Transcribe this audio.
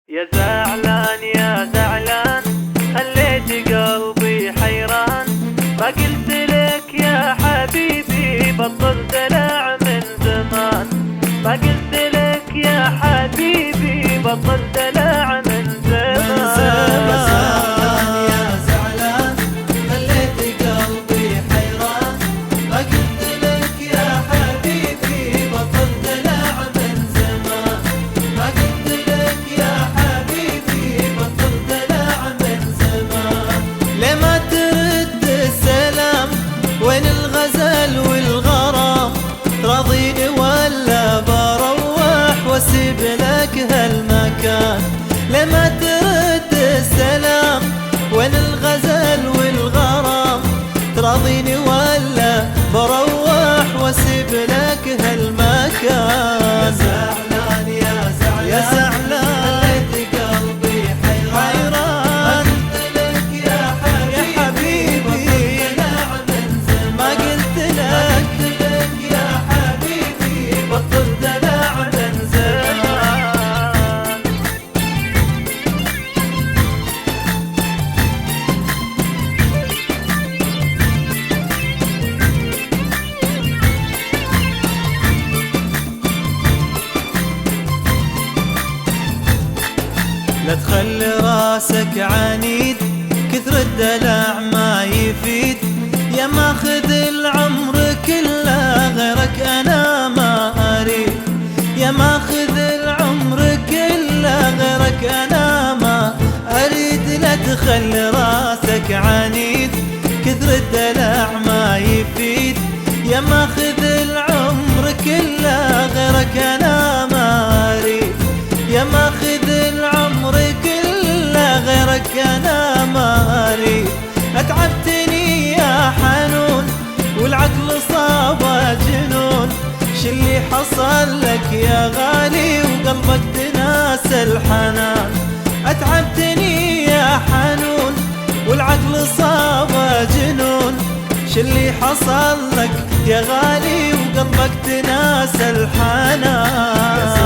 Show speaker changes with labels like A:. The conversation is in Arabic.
A: يا زعلان يا زعلان، خليت قلبي حيران. ما قلت لك يا حبيبي بطل دلع من زمان. ما قلت لك يا حبيبي بطل دلع من زمان.
B: واسيب لك هالمكان، لما ترد السلام وين الغزل والغرام؟ تراضيني ولا بروح واسيب لك هالمكان؟
C: يا زعلان يا زعلان
B: يا زعلان
C: خليت قلبي حيران. ما قلت لك يا حبيبي بطل دلع من زمان.
B: لا تخلي راسك عنيد، كثر الدلع ما يفيد. يا ماخذ العمر كله غيرك انا ما اريد. يا ماخذ العمر كله غيرك انا ما اريد. لا تخلي راسك عنيد، كثر الدلع ما يفيد. يا ماخذ العمر كله غيرك انا ما اريد. يا ماخذ العمر كله غيرك انا ما اريد. اتعبتني يا حنون والعقل صابه جنون. شلي حصل لك يا غالي وقلبك تناسى الحنان؟ اتعبتني يا حنون والعقل صابه جنون. شلي حصل لك يا غالي وقلبك تناسى الحنان؟